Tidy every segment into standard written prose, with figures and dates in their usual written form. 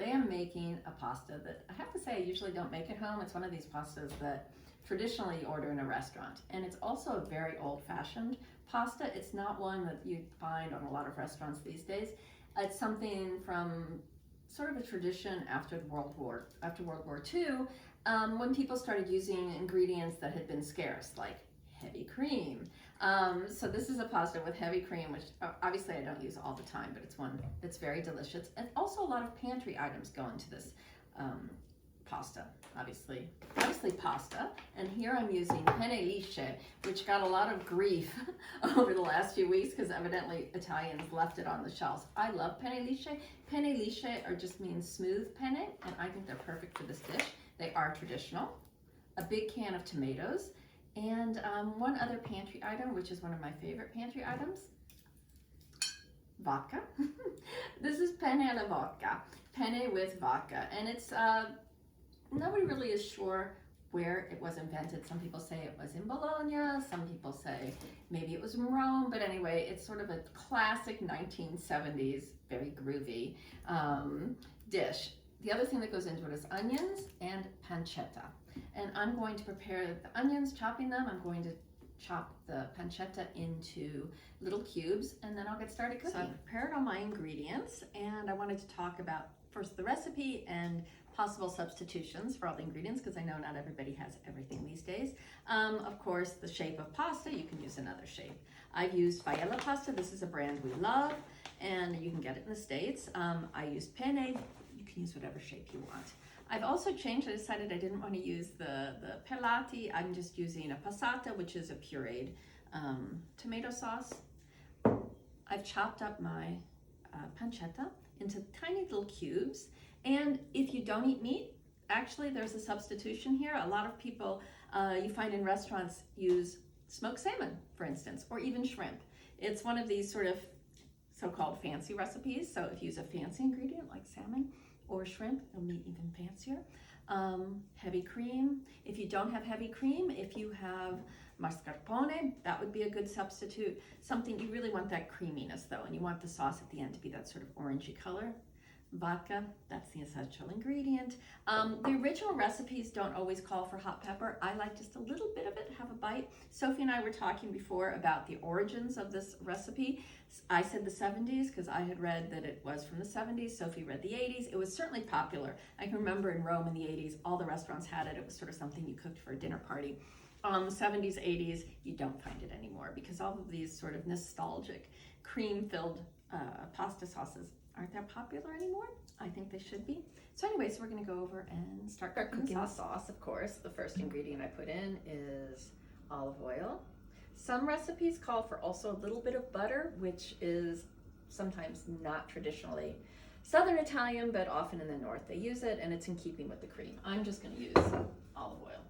today I'm making a pasta that I have to say I usually don't make at home. It's one of these pastas that traditionally you order in a restaurant. And it's also a very old-fashioned pasta. It's not one that you find on a lot of restaurants these days. It's something from sort of a tradition after World War II, when people started using ingredients that had been scarce, like heavy cream. So this is a pasta with heavy cream, which obviously I don't use all the time, but it's one that's very delicious. And also a lot of pantry items go into this pasta, obviously pasta. And here I'm using penne lisce, which got a lot of grief over the last few weeks because evidently Italians left it on the shelves. I love penne lisce. Penne lisce just means smooth penne, and I think they're perfect for this dish. They are traditional. A big can of tomatoes, and one other pantry item, which is one of my favorite pantry items, vodka. This is penne alla vodka, penne with vodka, and it's nobody really is sure where it was invented. Some people say it was in Bologna, some people say maybe it was in Rome, but anyway, it's sort of a classic 1970s, very groovy dish. The other thing that goes into it is onions and pancetta. And I'm going to prepare the onions, chopping them. I'm going to chop the pancetta into little cubes, and then I'll get started cooking. So I've prepared all my ingredients, and I wanted to talk about first the recipe and possible substitutions for all the ingredients, because I know not everybody has everything these days. Of course, the shape of pasta, you can use another shape. I've used alla pasta. This is a brand we love, and you can get it in the States. I used penne. You can use whatever shape you want. I've also changed. I decided I didn't want to use the pelati. I'm just using a passata, which is a pureed tomato sauce. I've chopped up my pancetta into tiny little cubes. And if you don't eat meat, actually there's a substitution here. A lot of people you find in restaurants use smoked salmon, for instance, or even shrimp. It's one of these sort of so-called fancy recipes. So if you use a fancy ingredient like salmon or shrimp, it'll be even fancier. Heavy cream. If you don't have heavy cream, if you have mascarpone, that would be a good substitute. Something, you really want that creaminess though, and you want the sauce at the end to be that sort of orangey color. Vodka, that's the essential ingredient. The original recipes don't always call for hot pepper. I like just a little bit of it, have a bite. Sophie and I were talking before about the origins of this recipe. I said the 70s because I had read that it was from the 70s. Sophie read the 80s. It was certainly popular. I can remember in Rome in the 80s, all the restaurants had it. It was sort of something you cooked for a dinner party. 70s, 80s, you don't find it anymore because all of these sort of nostalgic cream-filled pasta sauces aren't that popular anymore. I think they should be. So anyway, so we're gonna go over and start cooking the sauce, of course. The first ingredient I put in is olive oil. Some recipes call for also a little bit of butter, which is sometimes not traditionally Southern Italian, but often in the North they use it, and it's in keeping with the cream. I'm just gonna use olive oil.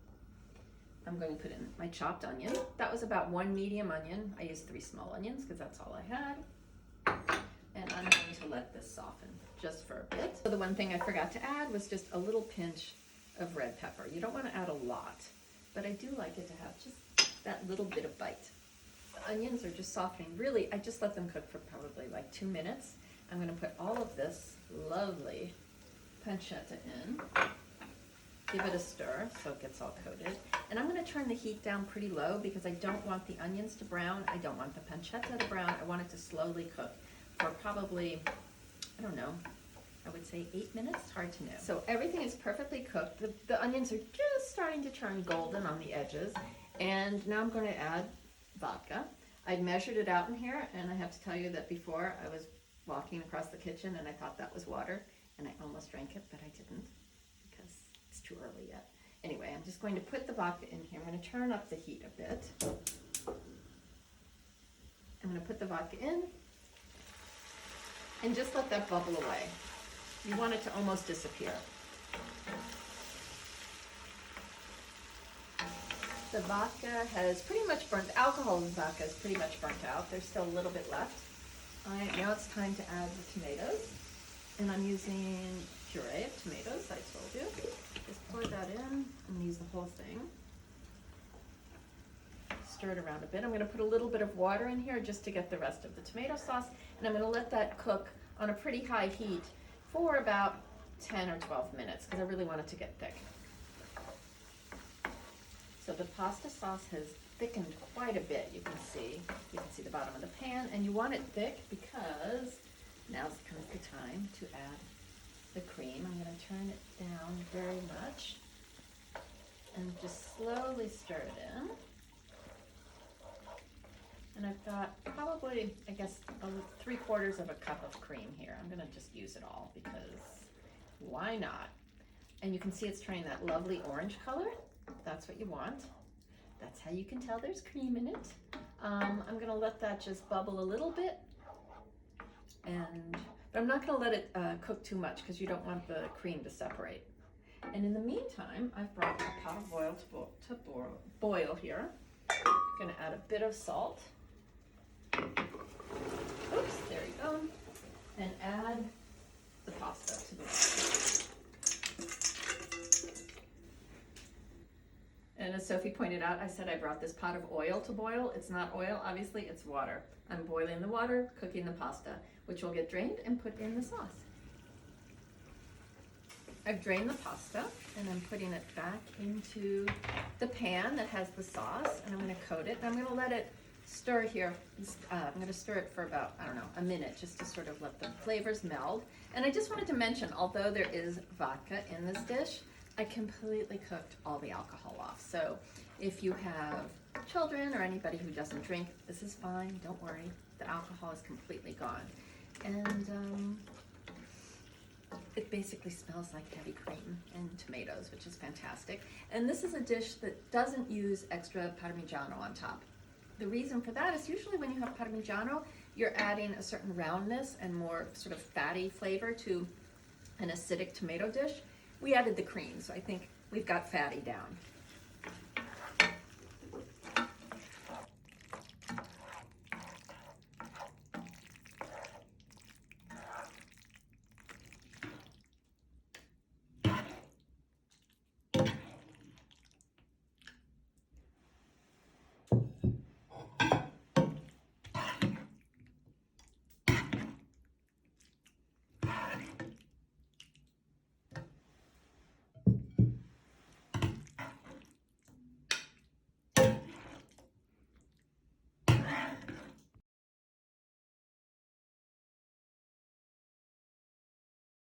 I'm going to put in my chopped onion. That was about 1 medium onion. I used 3 small onions because that's all I had. And I'm going to let this soften just for a bit. So the one thing I forgot to add was just a little pinch of red pepper. You don't want to add a lot, but I do like it to have just that little bit of bite. The onions are just softening. Really, I just let them cook for probably like 2 minutes. I'm going to put all of this lovely pancetta in. Give it a stir so it gets all coated. And I'm going to turn the heat down pretty low because I don't want the onions to brown. I don't want the pancetta to brown. I want it to slowly cook for probably, I don't know, I would say 8 minutes, hard to know. So everything is perfectly cooked. The onions are just starting to turn golden on the edges. And now I'm going to add vodka. I measured it out in here, and I have to tell you that before I was walking across the kitchen and I thought that was water, and I almost drank it, but I didn't because it's too early yet. Anyway, I'm just going to put the vodka in here. I'm going to turn up the heat a bit. I'm going to put the vodka in and just let that bubble away. You want it to almost disappear. The vodka has pretty much burnt, the alcohol in the vodka is pretty much burnt out. There's still a little bit left. All right, now it's time to add the tomatoes. And I'm using puree of tomatoes, I told you. Just pour that in. I'm going to use the whole thing. Stir it around a bit. I'm going to put a little bit of water in here just to get the rest of the tomato sauce. And I'm going to let that cook on a pretty high heat for about 10 or 12 minutes because I really want it to get thick. So the pasta sauce has thickened quite a bit, you can see. You can see the bottom of the pan, and you want it thick because now's kind of the time to add the cream. I'm going to turn it down very much and just slowly stir it in. And I've got probably, I guess, 3/4 of a cup of cream here. I'm going to just use it all because why not? And you can see it's turning that lovely orange color. That's what you want. That's how you can tell there's cream in it. I'm going to let that just bubble a little bit. But I'm not going to let it cook too much because you don't want the cream to separate. And in the meantime, I've brought a pot of oil to boil here. I'm going to add a bit of salt. Oops, there you go. And add the pasta to the water. And as Sophie pointed out, I said I brought this pot of oil to boil. It's not oil, obviously, it's water. I'm boiling the water, cooking the pasta, which will get drained and put in the sauce. I've drained the pasta and I'm putting it back into the pan that has the sauce, and I'm going to coat it. And I'm going to let it stir here. I'm going to stir it for about, I don't know, a minute, just to sort of let the flavors meld. And I just wanted to mention, although there is vodka in this dish, I completely cooked all the alcohol off. So if you have children or anybody who doesn't drink, this is fine, don't worry. The alcohol is completely gone. And it basically smells like heavy cream and tomatoes, which is fantastic. And this is a dish that doesn't use extra Parmigiano on top. The reason for that is usually when you have Parmigiano, you're adding a certain roundness and more sort of fatty flavor to an acidic tomato dish. We added the cream, so I think we've got fatty down.